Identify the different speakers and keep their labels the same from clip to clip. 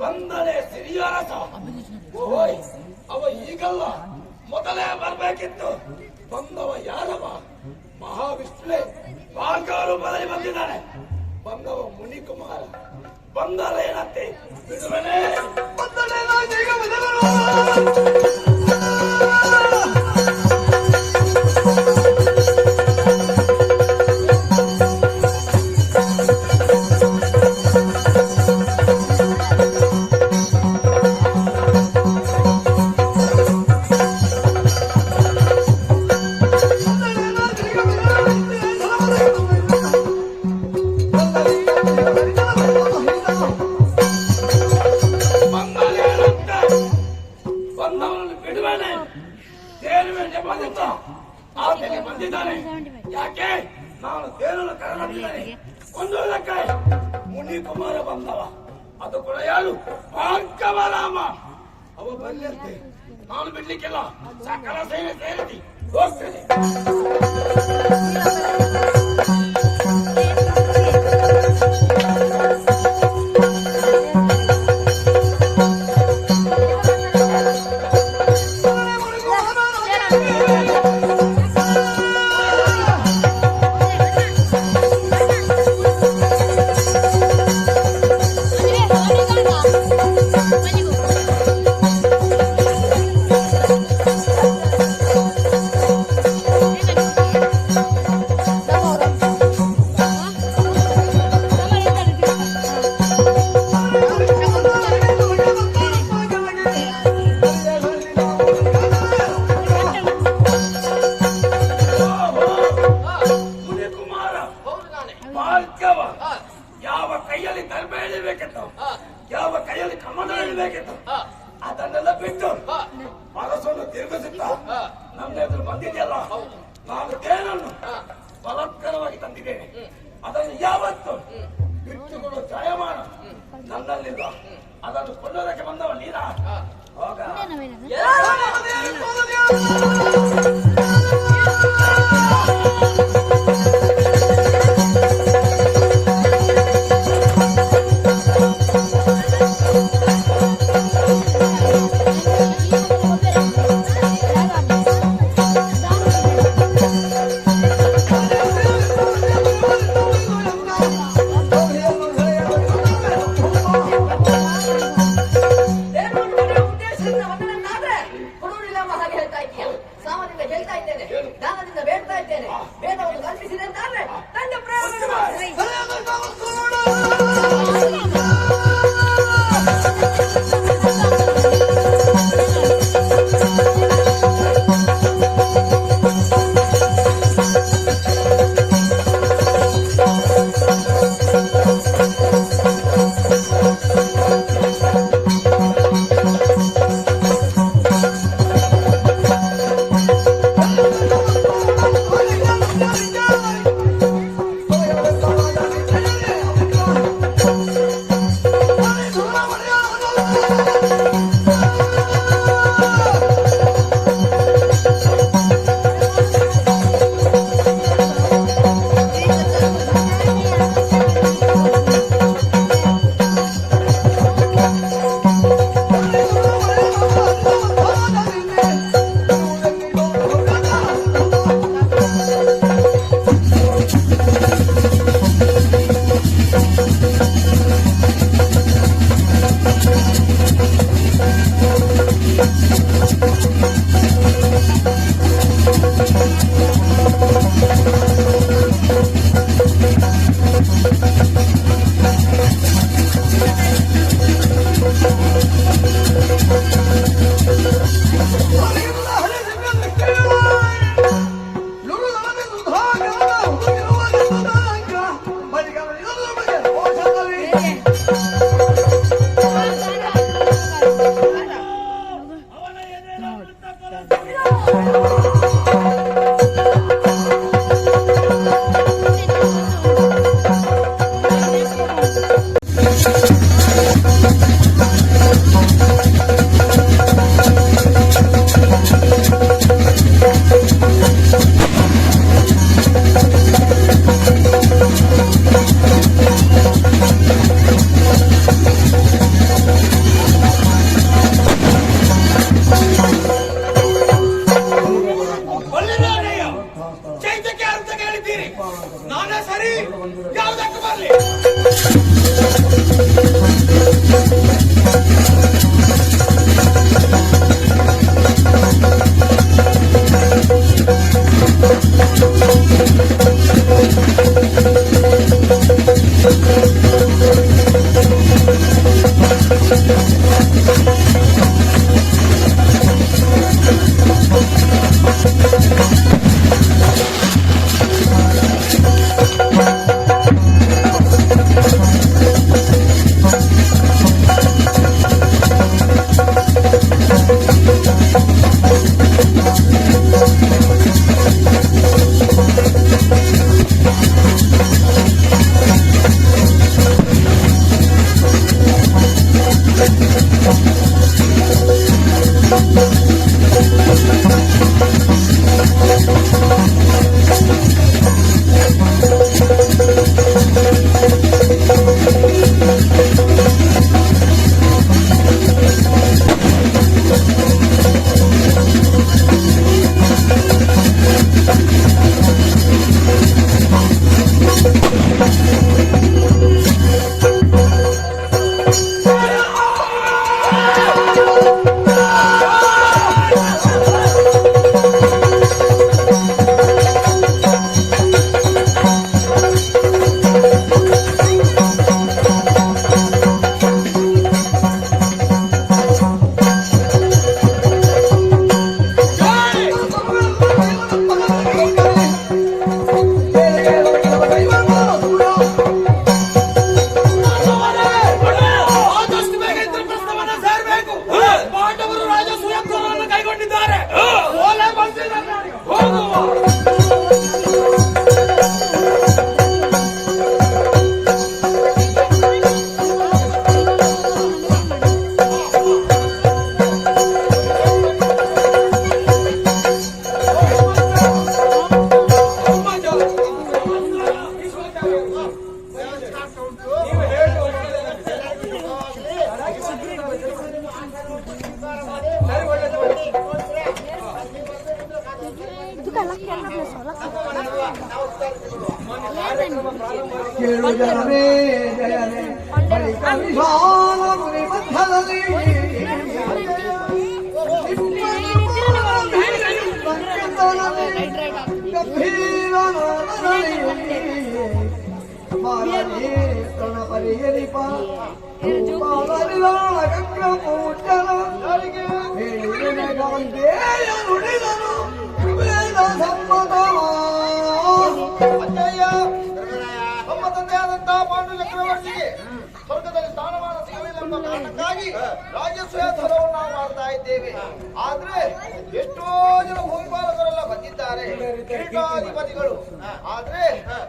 Speaker 1: ಬಂದನೆ ಸಿರಿಯರಸ ಓಯ್ ಅವ ಈಗಲ್ಲ ಮೊದಲೇ ಬರ್ಬೇಕಿತ್ತು. ಬಂದವ ಯಾರವ? ಮಹಾವಿಷ್ಣುವೇ ಭಾರ್ಗವರು ಬದಲಿ ಬಂದಿದ್ದಾನೆ. ಬಂದವ ಮುನಿಕುಮಾರ. ಬಂದರೆ ಏನಂತೆ ಬಿಡುವನೇ ಬಂದಿದ್ದಾನೆ. ಯಾಕೆ ನಾನು ದೇವರನ್ನು ಕರೆದಿದ್ದೇನೆ. ಒಂದು ಮುನಿಕುಮಾರ ಬಂದವ, ಅದು ಕೂಡ ಯಾರು? ಭಾರ್ಗವರಾಮ. ಅವ ಬರ್ಲಿಂತೆ ನಾನು ಬಿಡ್ಲಿಕ್ಕಿಲ್ಲ. ಸಕಲ ಸೇನೆ ಸೇರಿಸಿ ಹೋಗ್ತೇನೆ. ಯಾವ ಕೈಯಲ್ಲಿ ದರ್ಬೆ ಎಳಿಬೇಕಿತ್ತು, ಯಾವ ಕೈಯಲ್ಲಿ ಕಮಲ ಎಳಿಬೇಕಿತ್ತು, ಅದನ್ನೆಲ್ಲ ಬಿಟ್ಟು ಮನಸ್ಸನ್ನು ತಿರುಗಿಸುತ್ತಾ ನಮ್ಮ ಎದುರು ಬಂದಿದೆಯಲ್ಲ. ನಾನು ದೇನನ್ನು ಬಲತ್ಕಾರವಾಗಿ ತಂದಿದ್ದೇನೆ. ಅದನ್ನು ಯಾವತ್ತು ಬಿಟ್ಟುಕೊಳ್ಳುವ ಜಯಮಾನ ನನ್ನಲ್ಲಿಲ್ಲ. ಅದನ್ನು ಕೊಳ್ಳೋದಕ್ಕೆ ಬಂದವ ನೀನ. ಹೋಗ
Speaker 2: ಕೇಳು ಜನರೇ ಜಯನೇ ಬಳಿಕ ವಿಶಾಲ ಮುನಿ ಮಧ್ಯದಲ್ಲಿ ಗಂಭೀರ ಪರಿಹರಿಪ ಚಕ್ರ ಪೂಜನ ನುಡಿದನು ವೇದ ಸಮ್ಮತವ
Speaker 3: ನಮ್ಮ ತಂದೆಯಾದಂತಹ ಪಾಂಡು ಚಕ್ರವರ್ತಿಗೆ ಸ್ವರ್ಗದಲ್ಲಿ ಸ್ಥಾನಮಾನ ಸಿಗಲಿಲ್ಲ ಕಾರಣಕ್ಕಾಗಿ ರಾಜಸ್ವೇತರವನ್ನು ನಾವು ಮಾಡ್ತಾ ಇದ್ದೇವೆ. ಆದ್ರೆ ಎಷ್ಟೋ ಜನ ಭೂಮಿಪಾಲಕರೆಲ್ಲ ಬಂದಿದ್ದಾರೆ, ಕ್ರೀಡಾಧಿಪತಿಗಳು. ಆದ್ರೆ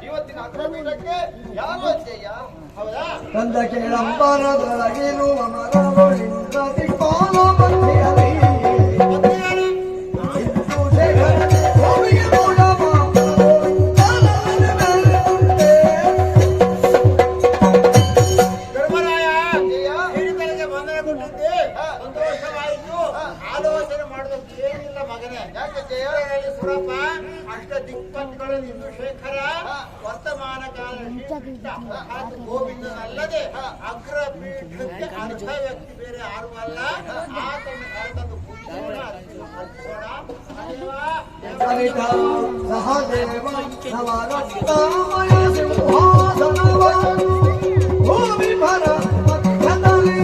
Speaker 3: ಇವತ್ತಿನ ಅಗ್ರಪೀಠಕ್ಕೆ ಯಾರು ಅಜ್ಜಯ್ಯ? ಹೌದಾ?
Speaker 2: ಕಂದ ಕೇಳಂಬರದೊಳಗಿರುವ ಮರಗಳಿಂದ ದಿಕ್ಕಾಲ ಮಧ್ಯದಲ್ಲಿ
Speaker 3: ಆಲೋಚನೆ ಮಾಡೋದಕ್ಕೆ ಏನಿಲ್ಲ ಮಗನೇ. ಯಾಕೆ ಸುರಪ್ಪ ಅಷ್ಟ ದಿಕ್ಪತಿಗಳು ಇಂದುಶೇಖರ ವರ್ತಮಾನ ಕಾಲ ಗೋವಿಂದನಲ್ಲದೆ ಅಗ್ರಪೀಠಕ್ಕೆ ಅರ್ಥ ವ್ಯಕ್ತಿ ಬೇರೆ ಯಾರು ಅಲ್ಲ. ಆತನು ಕರೆತಂದು
Speaker 2: ಸಹದೇವ ನವರತ್ನಮಯ ಸಿಂಹಾಸನವ ಭೂಮಿ ಭರ ಮಧ್ಯದಲ್ಲಿ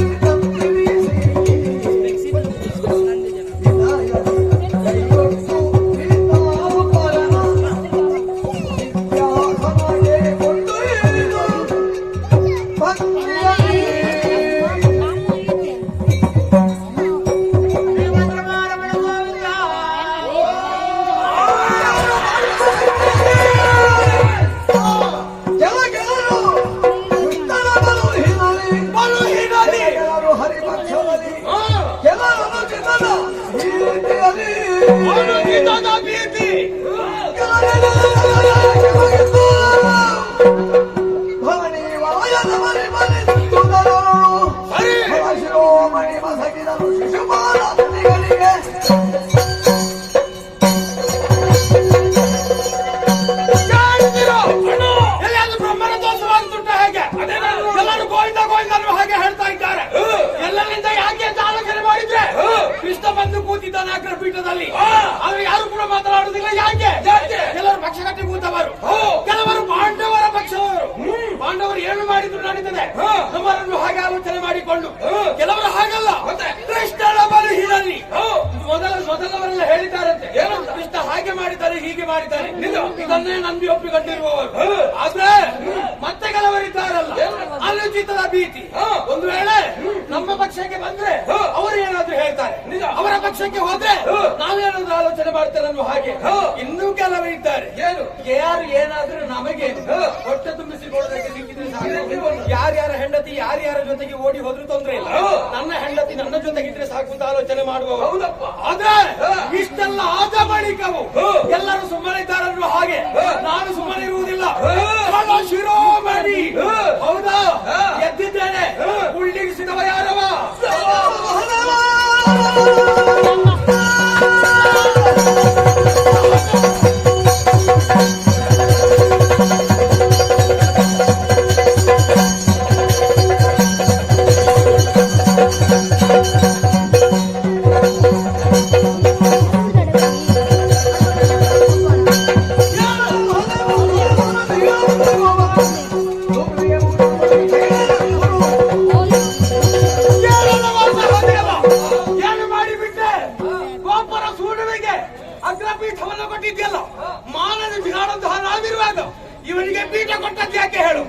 Speaker 1: ಪೀಠದಲ್ಲಿ ಆದ್ರೆ ಯಾರು ಕೂಡ ಮಾತನಾಡುವುದಿಲ್ಲ. ಯಾಕೆ? ಕೆಲವರು ಪಕ್ಷ ಕಟ್ಟಿ ಕೂತವರು, ಕೆಲವರು ಪಾಂಡವರ ಪಕ್ಷದವರು. ಪಾಂಡವರು ಏನು ಮಾಡಿದ್ರು ನಡೀತದೆ, ನಮ್ಮನ್ನು ಹಾಗೆ ಆಲೋಚನೆ ಮಾಡಿಕೊಂಡು. ಕೆಲವರು ಹಾಗಲ್ಲ, ಕೃಷ್ಣನ ಬಲಹೀನಲ್ಲಿ ಮೊದಲವರೆಲ್ಲ ಹೇಳಿದ್ದಾರಂತೆ, ಕೃಷ್ಣ ಹಾಗೆ ಮಾಡಿದ್ದಾರೆ ಹೀಗೆ ಮಾಡಿದ್ದಾರೆ, ಇದನ್ನೇ ನಂಬಿ ಒಪ್ಪಿಕೊಂಡಿರುವವರು. ಆದ್ರೆ ಮತ್ತೆ ಕೆಲವರಿದ್ದಾರಲ್ಲ, ಅನುಚಿತದ ಭೀತಿ. ಒಂದು ವೇಳೆ ನಮ್ಮ ಪಕ್ಷಕ್ಕೆ ಬಂದ್ರೆ ಅವರು ಏನಾದ್ರು ಹೇಳ್ತಾರೆ, ಅವರ ಪಕ್ಷಕ್ಕೆ ಹೋದ್ರೆ ನಾವೇನಾದ್ರೂ ಆಲೋಚನೆ ಮಾಡ್ತಾರೆ ಅನ್ನೋ ಹಾಗೆ. ಇನ್ನೂ ಕೆಲವರಿದ್ದಾರೆ, ಯಾರು ಏನಾದ್ರೂ ನಮಗೆ ಹೊಟ್ಟೆ ತುಂಬಿಸಿ ಕೊಡೋದಕ್ಕೆ ಸಿಕ್ಕಿದ್ರೆ ಯಾರ್ಯಾರ ಹೆಂಡತಿ ಯಾರ್ಯಾರ ಜೊತೆಗೆ ಓಡಿ ಹೋದ್ರೂ ತೊಂದ್ರೆ ಇಲ್ಲ, ನನ್ನ ಹೆಂಡತಿ ನನ್ನ ಜೊತೆಗಿದ್ರೆ ಸಾಕು ಅಂತ ಆಲೋಚನೆ ಮಾಡುವ. ಆದ್ರೆ ಇಷ್ಟೆಲ್ಲ ಆದ ಬಳಿಕವು ಎಲ್ಲರೂ ಸುಮ್ಮನೆ ಇದ್ದಾರನ್ನುವ ಹಾಗೆ ನಾನು ಸುಮ್ಮನೆ ಇರುವುದಿಲ್ಲ. ಶಿರೋಮಣಿ ಹೌದಾ, ಎದ್ದಿದ್ದೇನೆ. ಉಳ್ಳಿಗಿಸಿದವ ಯಾರವ? ಅಗ್ರಪೀಠವನ್ನು ಕೊಟ್ಟಿದ್ಯಲ್ಲ, ಮಾನದ ಬಿಗಾಡಂತಹ ನಾವಿರುವಾಗ ಇವನಿಗೆ ಪೀಠ ಕೊಟ್ಟದ್ದು ಯಾಕೆ ಹೇಳು?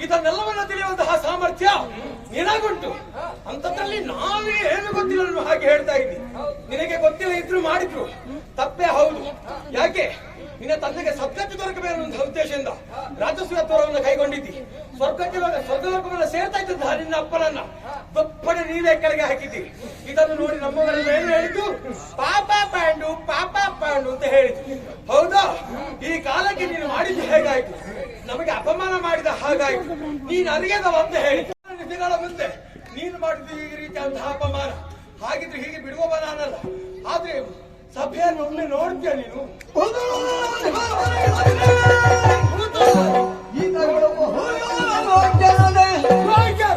Speaker 1: ಇದನ್ನೆಲ್ಲವನ್ನ ತಿಳಿಯುವಂತಹ ಸಾಮರ್ಥ್ಯ ನಿನಗುಂಟು. ಅಂತದ್ರಲ್ಲಿ ನಾವೇ ಏನು ಗೊತ್ತಿಲ್ಲ ಹಾಗೆ ಹೇಳ್ತಾ ಇದ್ದಿ. ನಿನಗೆ ಗೊತ್ತಿಲ್ಲ ಇದ್ರು ಮಾಡಿದ್ರು ತಪ್ಪೇ ಹೌದು. ಯಾಕೆ ನಿನ್ನ ತಂದೆಗೆ ಸದ್ಗತಿ ದೊರಕಬೇಕು ಅಂತ ಉದ್ದೇಶದಿಂದ ರಾಜಸ್ವತ್ವರವನ್ನು ಕೈಗೊಂಡಿದ್ದಿ. ಸ್ವರ್ಗಲೋಕವನ್ನ ಸೇರ್ತಾ ಇದ್ದ ನಿನ್ನ ಅಪ್ಪನನ್ನ ದಪ್ಪನೆ ನೀವೇ ಕೆಳಗೆ ಹಾಕಿದ್ದಿ. ಇದನ್ನು ನೋಡಿ ನಮ್ಮವರೆಲ್ಲ ಏನು ಹೇಳಿದ್ದು, ಪಾಪ ಪಾಂಡು ಅಂತ ಹೇಳಿದ್ರು. ಹೌದಾ? ಈ ಕಾಲಕ್ಕೆ ನೀನು ಮಾಡಿದ್ದು ಹೇಗಾಯ್ತು, ನಮಗೆ ಅಪಮಾನ ಮಾಡಿದ ಹಾಗಾಯ್ತು. ನೀನು ಅರಿಯದವ ಅಂತ ಹೇಳಿ ದಿನಗಳ ಮುಂದೆ ನೀನು ಮಾಡಿದ್ದು ಈ ರೀತಿಯಾದಂತಹ ಅಪಮಾನ. ಹಾಗಿದ್ರೆ ಹೀಗೆ ಬಿಡುವವ ನಾನಲ್ಲ. ಆದ್ರೆ ಸಭೆಯನ್ನು ಒಮ್ಮೆ ನೋಡ್ತೀಯ ನೀನು.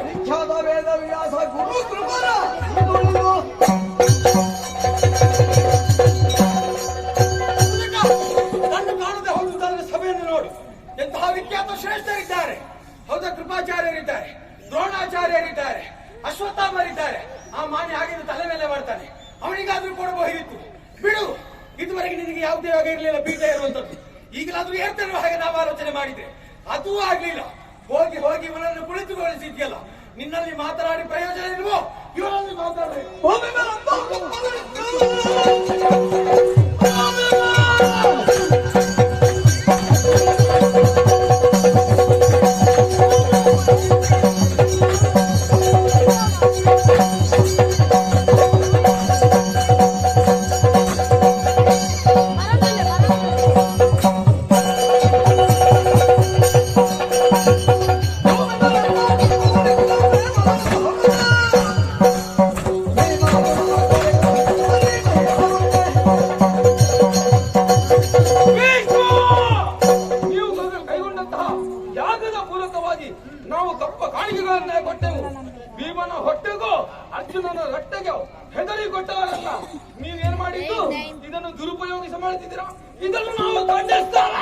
Speaker 2: ವಿಖ್ಯಾತ ವೇದ ವ್ಯಾಸ ಗುರು ಕೃಪರ
Speaker 1: ಕಣ್ಣು ಕಾಣದೆ ಹೌದು ಸಭೆಯನ್ನು ನೋಡು. ಎಂತಹ ವಿಖ್ಯಾತ ಶ್ರೇಷ್ಠರಿದ್ದಾರೆ. ಹೌದಾ? ಕೃಪಾಚಾರ್ಯರಿದ್ದಾರೆ, ದ್ರೋಣಾಚಾರ್ಯರಿದ್ದಾರೆ, ಅಶ್ವತ್ಥಾಮರಿದ್ದಾರೆ. ಆ ಮಾನ್ಯ ಹಾಗೆ ತಲೆ ಮೇಲೆ ಮಾಡ್ತಾನೆ. ಅವನಿಗಾದ್ರೂ ಕೊಡಬಹುದಿತ್ತು. ಬಿಡು, ಇದುವರೆಗೆ ನಿನಗೆ ಯಾವುದೇ ಯೋಗ ಇರಲಿಲ್ಲ ಪೀಠ ಇರುವಂತದ್ದು. ಈಗಲಾದ್ರೂ ಏರ್ತೇನೆ ಹಾಗೆ ನಾವು ಆಲೋಚನೆ ಮಾಡಿದ್ರೆ ಅದೂ ಆಗ್ಲಿಲ್ಲ. ಹೋಗಿ ಹೋಗಿ ಇವನನ್ನು ಕುಳಿತುಗೊಳಿಸಿದ್ಯಲ್ಲ, ನಿನ್ನಲ್ಲಿ ಮಾತನಾಡಿ ಪ್ರಯೋಜನ ಇಲ್ವೋ? ಇವನಲ್ಲಿ ಮಾತಾಡಬೇಕು. ನಾವು ಕಪ್ಪ ಕಾಣಿಕೆಗಳನ್ನೇ ಕೊಟ್ಟೆವು. ಭೀಮನ ಹೊಟ್ಟೆಗೂ ಅರ್ಜುನನ ರಟ್ಟೆಗೂ ಹೆದರಿ ಕೊಟ್ಟವರಲ್ಲ. ನೀವೇನ್ ಮಾಡಿದ್ದು? ಇದನ್ನು ದುರುಪಯೋಗಿಸ ಮಾಡುತ್ತಿದ್ದೀರಾ. ಇದನ್ನು ನಾವು ಖಂಡಿಸ್ತಾರ.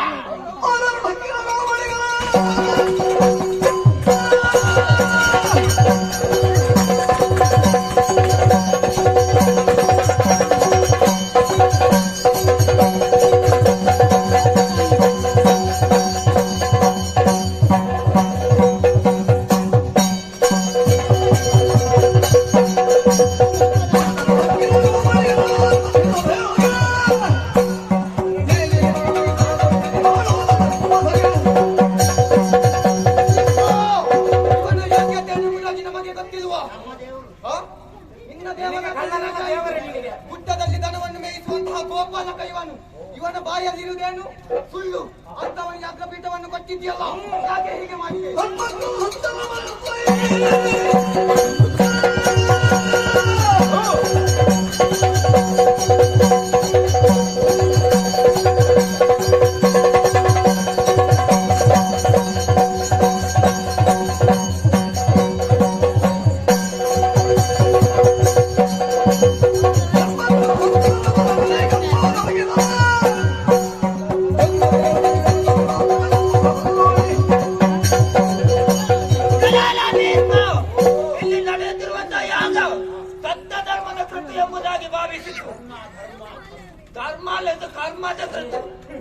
Speaker 1: ಗುಡ್ಡದಲ್ಲಿ ದನವನ್ನು ಮೇಯಿಸುವಂತಹ ಗೋಪಾಲಕ ಇವನು. ಇವನ ಬಾಯಲ್ಲಿರುವುದೇನು ಸುಳ್ಳು. ಅಂತವನಿಗೆ ಅಗ್ರಪೀಠವನ್ನು ಕೊಟ್ಟಿದ್ಯಲ್ಲ, ಯಾಕೆ ಹೀಗೆ ಮಾಡಿದೆ?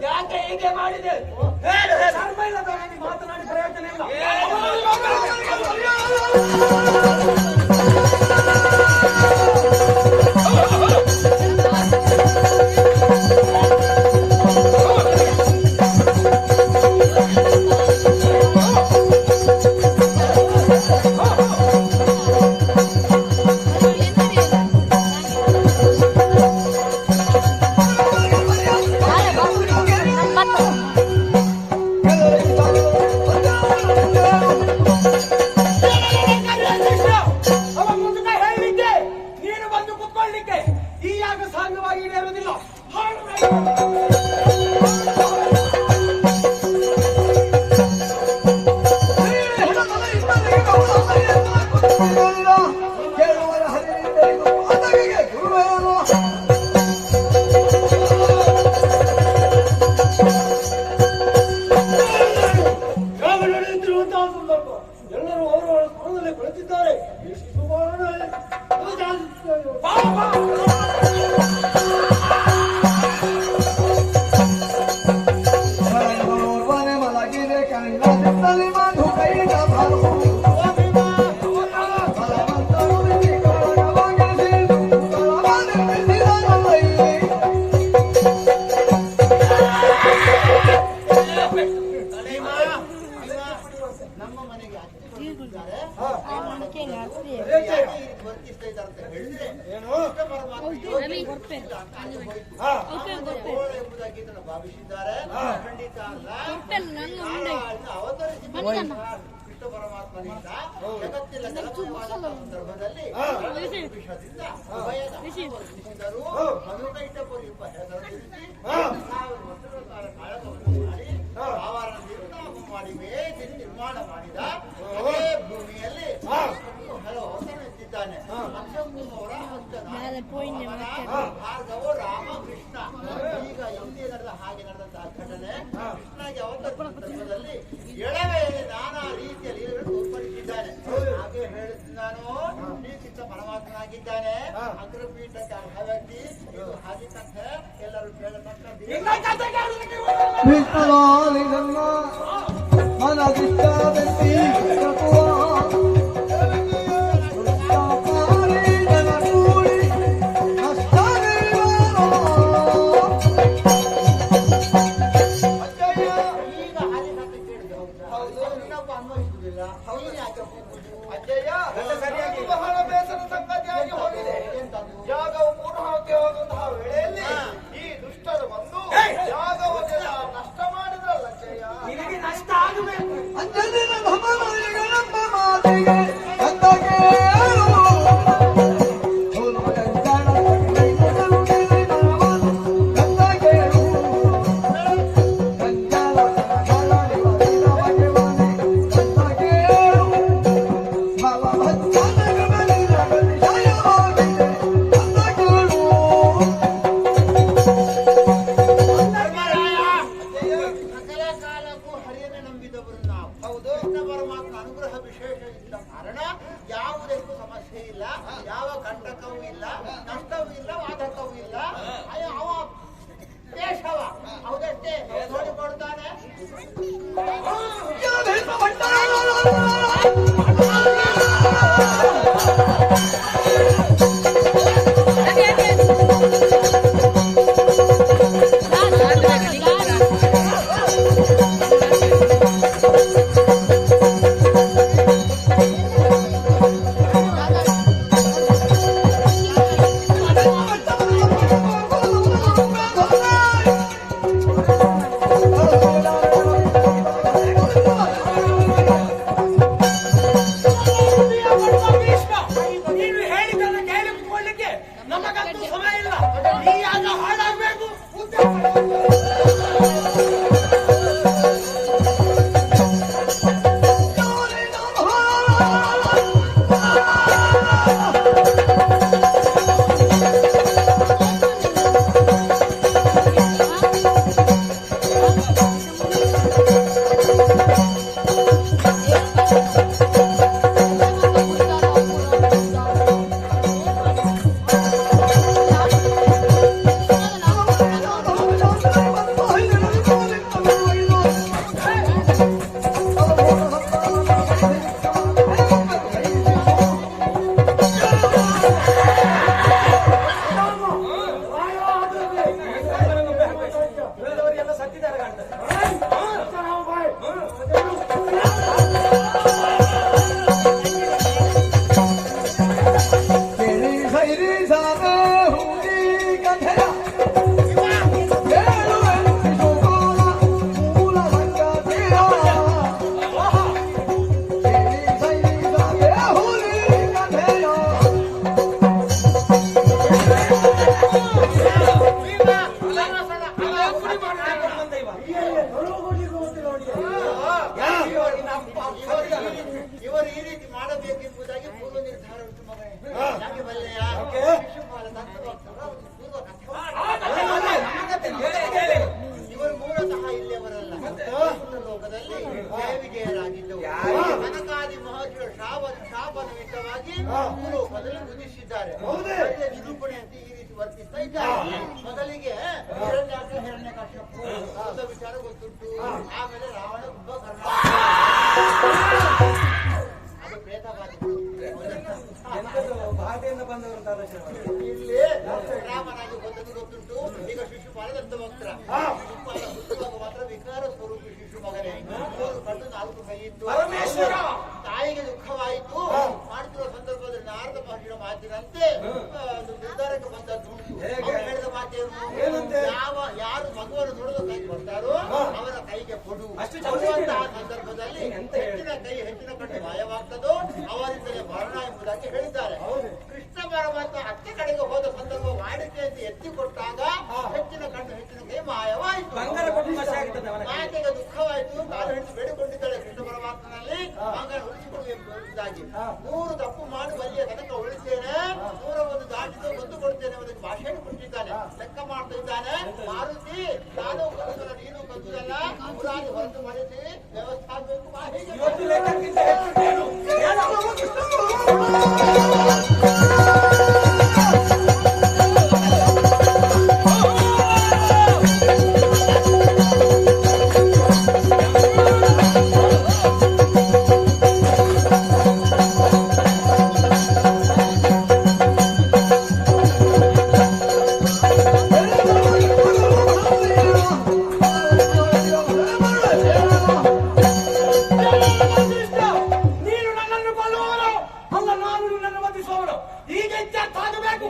Speaker 1: ಯಾಕೆ ಹೀಗೆ ಮಾಡಿದೆ? ಧರ್ಮ ಇಲ್ಲದ ಮಾತನಾಡಿ ಪ್ರಯೋಜನ ಇಲ್ಲ. ಈ ಯಾಗ ಸಾಂಗವಾಗಿ ಈಡೇರುವುದಿಲ್ಲ. ಎಲ್ಲರೂ ಅವರವರ ಸ್ಥಾನದಲ್ಲಿ ಕುಳಿತಿದ್ದಾರೆ.
Speaker 2: ಮಲಗಿದೆ ಕಣ್ಣಲ್ಲಿ ಮಾತು ಕೈಗ ಬರು
Speaker 1: ಏನಂತ
Speaker 3: ಯಾಕೆ ಈ ರೀತಿ ವರ್ತಿಸ್ತಾ ಇದ್ದಾರೆ ಅಂತ ಹೇಳಿದ್ರೆ
Speaker 1: ಏನು?
Speaker 3: ಕೃಷ್ಣ ಪರಮಾತ್ಮ ಯೋಗ್ಯ ಇಲ್ಲ ಅಂತ ಅಲ್ಲಿ ಹೋಯ್ತು.
Speaker 1: ಹಾ.
Speaker 3: ಗೋಳ ಎಂಬುದಾಗಿ ಇದನ್ನು ಭಾವಿಸಿದ್ದಾರೆ. ಖಂಡಿತ ಅಲ್ಲ. ನಾರಾಯಣ ಅವತರಿಸಿದ ಕೃಷ್ಣ ಪರಮಾತ್ಮನಿಂದ ಜಗತ್ತಿನ ಕೆಲಸವಾದ ಸಂದರ್ಭದಲ್ಲಿ ವಿಷದಿಂದ ಉಭಯದ ವರ್ತಿಸಿದರು. ಮಧುಕೈಟಪುರಿ ಎಂಬ ಹೆಸರಿಸಿ 1000 ವರ್ಷಗಳ ಕಾಲ ಕಾಳಗವನ್ನು ಮಾಡಿ ಆವರಣ ನಿರ್ನಾಮ ಮಾಡಿ ವೇದಿ ನಿರ್ಮಾಣ ಮಾಡಿದ ಅದೇ ಭೂಮಿಯಲ್ಲಿ ಹಲವು ಅವತರಿಸಿದ್ದಾನೆ. ಲಕ್ಷಂಭೂಮವರ ಭಾರ್ಗವ ರಾಮಕೃಷ್ಣ. ಈಗ ಎಲ್ಲಿ ನಡೆದ ಹಾಗೆ ನಡೆದಂತಹ ಘಟನೆ ಕೃಷ್ಣಗೆ ಅವತರಿಸಿದ ಸಂದರ್ಭದಲ್ಲಿ ಎಳವೆಯಲ್ಲಿ ನಾನಾ ರೀತಿಯ ಲೀಲೆಗಳನ್ನು ತೋರ್ಪಡಿಸಿದ್ದಾನೆ. ಹಾಗೆ ಹೇಳುತ್ತಿದ್ದಾನು ಶ್ರೀಕೃಷ್ಣ ಪರಮಾತ್ಮನಾಗಿದ್ದಾನೆ. ಅಗ್ರಪೀಠಕ್ಕೆ ಅರ್ಹ ವ್ಯಕ್ತಿ. ಇದು ಹಾಗೆ ಕಥೆ ಎಲ್ಲರೂ ಕೇಳತಕ್ಕದ್ದು.
Speaker 2: ವಿಠಲಾಲಿಗಮ್ಮ ಮನದಿಷ್ಟಾದಂತಿ
Speaker 1: ಸರಿಯಾಗಿ ಬಹಳ ಬೇಸರ ಸಂಗತಿಯಾಗಿ ಹೋಗಿದೆ. ಯಾಗವು ಪೂರ್ಣಾಹುತಿ ಹೋಗುವಂತಹ ವೇಳೆಯಲ್ಲಿ ಈ ದುಷ್ಟರು ಬಂದು ಯಾಗವನ್ನು ನಷ್ಟ ಮಾಡಿದ್ರಲ್ಲ ಜಯ. ನಿನಗೆ ನಷ್ಟ ಆಗಬೇಕು.
Speaker 2: ಅಂಜನಿನ ಧಮನಿಗಳಮ್ಮ ಮಾತಿಗೆ ಅಂದಗೆ
Speaker 3: ಇವರು ಈ ರೀತಿ ಮಾಡಬೇಕೆಂಬುದಾಗಿ ಪೂರ್ವ ನಿರ್ಧಾರ ಉಂಟು ಮಗನೇ. ಯಾಕೆ ಬಲ್ಲೆಯ ಶಿಶುಪಾಲ ಇವರು ಮೂಲತಃ ಇಲ್ಲಿಯವರಲ್ಲ. ಲೋಕದಲ್ಲಿ ಜಯ ವಿಜಯರಾಗಿದ್ದವು. ಕನಕಾದಿ ಮಹರ್ಷಿಗಳ ಶಾಪ ನಿಮಿತ್ತವಾಗಿ ಭೂಲೋಕದಲ್ಲಿ ಉದಿಸಿದ್ದಾರೆ. ನಿರೂಪಣೆ ಅಂತ ಈ ರೀತಿ ವರ್ತಿಸ್ತಾ ಇದ್ದಾರೆ. ಮೊದಲಿಗೆ ಹಿರಣ್ಯಕಶ್ಯಪು ವಿಚಾರ ಗೊತ್ತುಂಟು. ಆಮೇಲೆ ರಾವಣ ಕುಂಭಕರ್ಣ ಅದು ಪ್ರೇತವಾದಿಗಳು.
Speaker 1: ಬಾಧೆಯಿಂದ ಬಂದವರು
Speaker 3: ಇಲ್ಲಿ ರಾಮನಾಗಿ ಬಂದದ್ದು ಗೊತ್ತುಂಟು. ಈಗ ಶಿಶುಪಾಲ ದತ್ತವಕ್ರ. ಶಿಶುಪಾಲ ಹುಟ್ಟುವಾಗ ಮಾತ್ರ ವಿಕಾರ ಸ್ವರೂಪ ಶಿಶು ಮಗನೇ. 3 ಕಣ್ಣು 4 ಕೈ ಇತ್ತು. ತಾಯಿಗೆ ದುಃಖವಾಯಿತು. ಮಾಡುತ್ತಿರುವ ಸಂದರ್ಭದಲ್ಲಿ ಮಾತಿನಂತೆ ಒಂದು ನಿರ್ಧಾರಕ್ಕೆ ಬಂದದ್ದುಂಟು.
Speaker 1: ಹೇಗೆ?
Speaker 3: ಅವರು ಹೇಳಿದ ಮಾತೇನು?
Speaker 1: ಏನಂತೆ?
Speaker 3: ಯಾರು ಮಗುವನ್ನು ನೋಡಲು ಕೈ ಬರ್ತಾರೋ ಅವರ ಕೈಗೆ ಕೊಡು.
Speaker 1: ಅಷ್ಟು
Speaker 3: ಕೊಡುವಂತಹ ಸಂದರ್ಭದಲ್ಲಿ
Speaker 1: ಎಂತ
Speaker 3: ಹೆಚ್ಚಿನ ಕೈ ಹೆಚ್ಚಿನ ಕಣ್ಣು ಮಾಯವಾಗ್ತದೋ ಅವರಿಂದಲೇ ಮರಣ ಎಂಬುದಾಗಿ ಹೇಳಿದ್ದಾರೆ. ಕೃಷ್ಣ ಪರಮಾತ್ಮ ಅತ್ತೆ ಕಡೆಗೆ ಹೋದ ಸಂದರ್ಭ ವಾಡಿಕೆ ಅಂತ ಎತ್ತಿ ಕೊಟ್ಟಾಗ ಹೆಚ್ಚಿನ ಕಣ್ಣು ಹೆಚ್ಚಿನ ಕೈ ಮಾಯವಾಯಿತು.
Speaker 1: ಬಂಗಾರ ಕೊಟ್ಟು ಮಸಿ ಆಗುತ್ತದೆ ಅವನ ಕೈ.
Speaker 3: ಮಾತೆಗೆ ದುಃಖವಾಯಿತು. ತಾನು ಹೆಣ್ಣು ಬೇಡಿಕೊಂಡಿದ್ದಾಳೆ ಕೃಷ್ಣ ಪರಮಾತ್ಮನಲ್ಲಿ ಬಂಗಾರ ಉಳಿಸಿಕೊಳ್ಳುವ ಎಂಬುದಾಗಿ. 3 ತಪ್ಪು ಮಾಡಿ ಬಲಿಯ ತನಕ ಉಳಿಸ್ತೇನೆ, 101 ದಾಟಿದ್ದು ಒಂದು ಕೊಡ್ತೇನೆ ಎಂಬುದಕ್ಕೆ ಭಾಷಣ ಕೊಟ್ಟಿದ್ದಾನೆ. ಲೆಕ್ಕ ಮಾಡ್ತಾ ಇದ್ದಾನೆ. ಮಾರುತಿ ನಾನು ಕಲಿಸಲ್ಲ ನೀನು ಕಲಿಸಲ್ಲ, ಪುರಾಣಿ ಹೊರತು ಮಾಡಿಸಿ ವ್ಯವಸ್ಥೆ ಬೇಕು.
Speaker 1: ಇವತ್ತು ಲೆಕ್ಕಕ್ಕಿಂತ ಹೆಚ್ಚು ಏನು? ನೀನು ನನ್ನನ್ನು ಕೊಲ್ಲುವವನು ಅಲ್ಲ, ನಾನು ನಿನ್ನನ್ನು ವಧಿಸುವವನು. ಈಗ ಇತ್ಯರ್ಥಾಗಬೇಕು.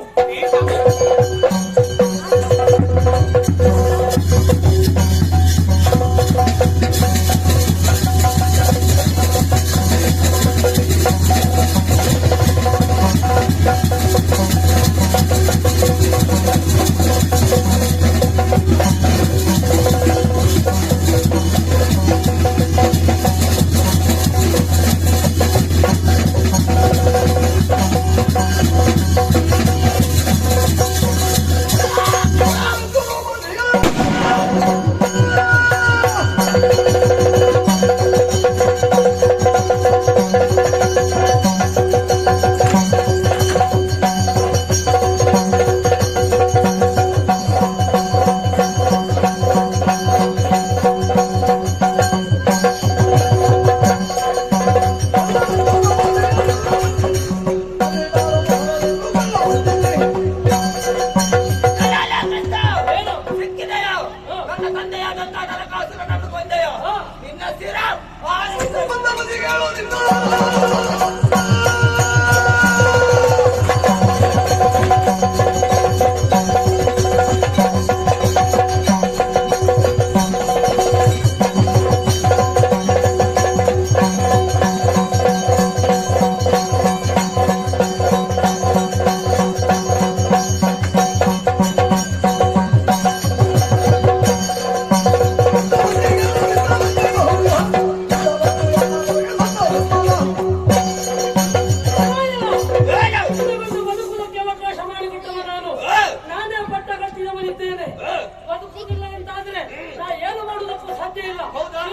Speaker 4: ಬದುಕುವುದಿಲ್ಲ ಅಂತಾದ್ರೆ ನಾ ಏನು ಮಾಡುವುದಕ್ಕೂ ಸಾಧ್ಯ ಇಲ್ಲ.
Speaker 1: ಹೌದಾ?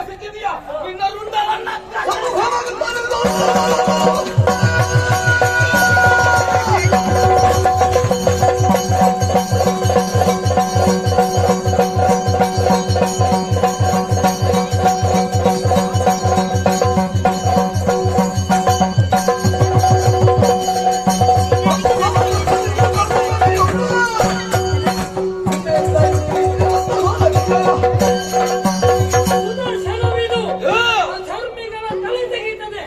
Speaker 1: ಸಿಕ್ಕಿದೀಯಾ ನಿನ್ನ ರುಂಡ ನನ್ನ
Speaker 4: ಸುದರ್ಶನವಿದು ಧರ್ಮಿಗಳ ತಲೆ ತೆಗೀತದೆ.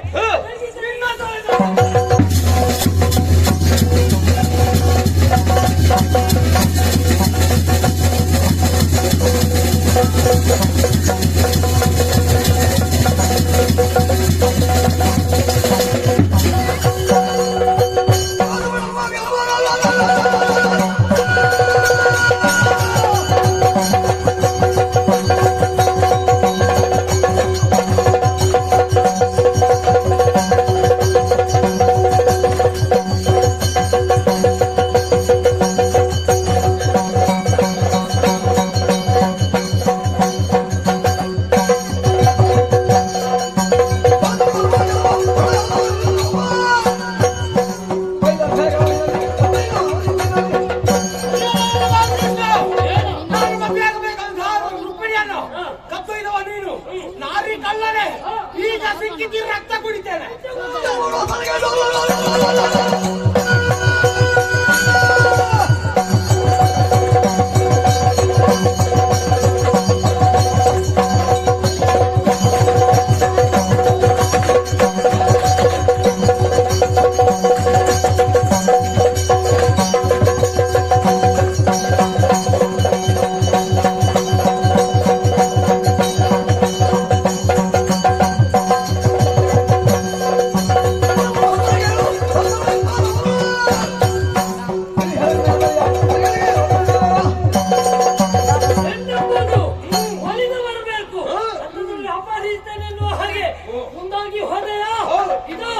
Speaker 4: ಕತ್ತೊಯ್ದವ ನೀನು ನಾರಿ ಕಳ್ಳನೆ ಈಗ ಸಿಕ್ಕಿದ್ದೀ ರಕ್ತ ಕುಡಿತೇನೆ. ಹೆಣ್ಣೆಂಬುದು ಒಲಿದು ಬರಬೇಕು, ಅದರಲ್ಲಿ ಅಪಹರಿಸ್ತೇನೆ ಎನ್ನುವ ಹಾಗೆ ಮುಂದಾಗಿ ಹೋದೆಯಾ? ಇದು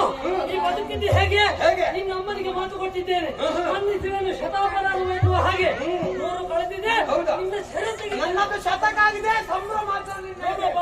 Speaker 4: ಈ ಬದುಕಿದ್ದು ಹೇಗೆ? ನಿನ್ನ ಅಮ್ಮನಿಗೆ ಮಾತು ಕೊಟ್ಟಿದ್ದೇನೆ, ಮನ್ನಿಸುವನು ಶತಾಪರಾಧ ಎನ್ನುವ ಹಾಗೆ 100 ಕಳೆದಿದೆ. ನಿನ್ನ ಸೆರೆ ತೆಗೆದು
Speaker 1: ನನ್ನದು ಶತಕ ಆಗಿದೆ, ಸಂಭ್ರಮ
Speaker 4: ನೋಡಪ್ಪ.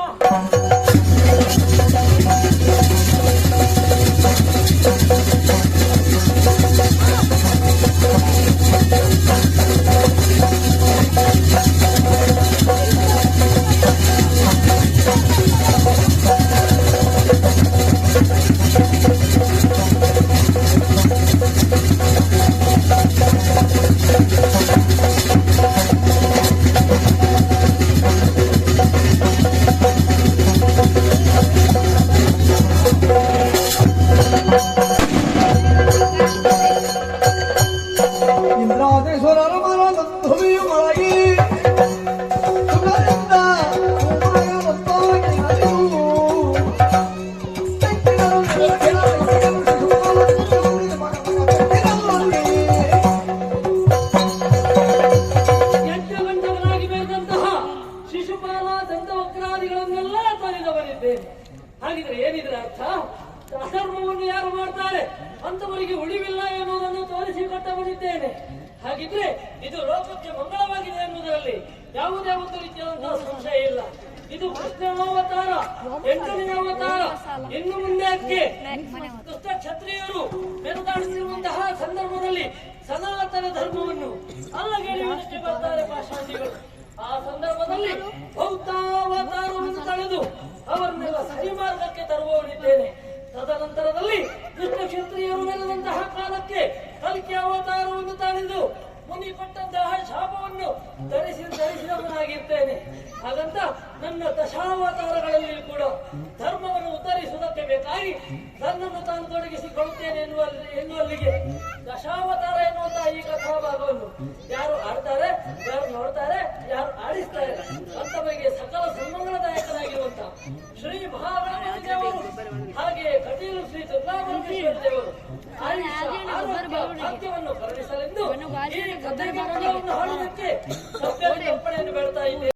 Speaker 2: ಇಂದ್ರಾದೇಶ್ವರರ ಮನದಂಧುವಿಯು ಮೊಳಗಿ ಸುಖದಿಂದ ಉಮಯ ಒತ್ತಾಗಿ ಹರಿದು
Speaker 4: ಯಜ್ಞಗಂಧವನಾಗಿ ಬೆಳೆದಂತಹ ಶಿಶುಪಾಲ ದಂತವಕ್ರಾದಿಗಳನ್ನೆಲ್ಲ ತೊರೆದವನಿದ್ದೇನೆ. ಹಾಗಿದ್ರೆ ಏನಿದ್ರೆ ಅರ್ಥ? ಅಧರ್ಮವನ್ನು ಯಾರು ಮಾಡ್ತಾರೆ ಅಂತವರಿಗೆ ಉಳಿವಿಲ್ಲ ಎನ್ನುವುದನ್ನು ತೋರಿಸಿಕೊಟ್ಟವನಿದ್ದೇನೆ. ಹಾಗಿದ್ರೆ ಇದು ಲೋಕಕ್ಕೆ ಮಂಗಳವಾಗಿದೆ ಎನ್ನುವುದರಲ್ಲಿ ಯಾವುದೇ ಒಂದು ರೀತಿಯಾದಂತಹ ಸಂಶಯ ಇಲ್ಲ. ಇದು ಕೃಷ್ಣನಾವತಾರ, 8ನೇ ಅವತಾರ. ಇನ್ನು ಮುಂದಕ್ಕೆ ದುಷ್ಟ ಕ್ಷತ್ರಿಯರು ಮೆರೆದಾಡುತ್ತಿರುವಂತಹ ಸಂದರ್ಭದಲ್ಲಿ ಸನಾತನ ಧರ್ಮವನ್ನು ಅಲ್ಲಗೆಳೆಯುವುದಕ್ಕೆ ಬರ್ತಾರೆ ಪಾಷಾಂಡಿಗಳು. ಆ ಸಂದರ್ಭದಲ್ಲಿ ಬೌದ್ಧಾವತಾರವನ್ನು ತಳೆದು ಅವರನ್ನೆಲ್ಲ ಸರಿ ಮಾರ್ಗಕ್ಕೆ ತರುವವನಿದ್ದೇನೆ. ತದನಂತರದಲ್ಲಿ ದುಷ್ಟ ಕ್ಷತ್ರಿಯರು ಮೆರೆದಂತಹ ಕಾಲಕ್ಕೆ ಕಲ್ಕಿ ಅವತಾರವನ್ನು ತಾಳಿದು ಮುನಿ ಕೊಟ್ಟಂತಹ ಶಾಪವನ್ನು ಧರಿಸಿದವನಾಗಿರ್ತೇನೆ. ಹಾಗಂತ ನನ್ನ ದಶಾವತಾರಗಳಲ್ಲಿ ಕೂಡ ಧರ್ಮವನ್ನು ಉದ್ಧರಿಸುವುದಕ್ಕೆ ಬೇಕಾಗಿ ನನ್ನನ್ನು ತಾನು ತೊಡಗಿಸಿಕೊಳ್ಳುತ್ತೇನೆ ಎನ್ನುವಲ್ಲಿಗೆ ದಶಾವತಾರ ಎನ್ನುವಂತಹ ಈ ಕಥಾಭಾಗವನ್ನು ಯಾರು ಆಡ್ತಾರೆ, ಯಾರು ನೋಡ್ತಾರೆ, ಯಾರು ಆಡಿಸ್ತಾರೆ ಅಂತವರಿಗೆ ಸಕಲ ಸನ್ಮಂಗಳದಾಯಕನಾಗಿರುವಂತಹ ಶ್ರೀ ಮಹಾಗಣಪತಿ ದೇವರು, ಹಾಗೆ ಕಟೀಲು ಶ್ರೀ ದುರ್ಗಾಪರಮೇಶ್ವರಿ ದೇವರು ಆರೋಗ್ಯ ಭಾಗ್ಯವನ್ನು ಕರುಣಿಸಲೆಂದು ಈ ಕಥೆಗೆ ಹಾಡುವುದಕ್ಕೆ ಸಭ್ಯರಿಗೆ ಅಪ್ಪಣೆಯನ್ನು ಬೇಡ್ತಾ ಇದ್ದೇನೆ.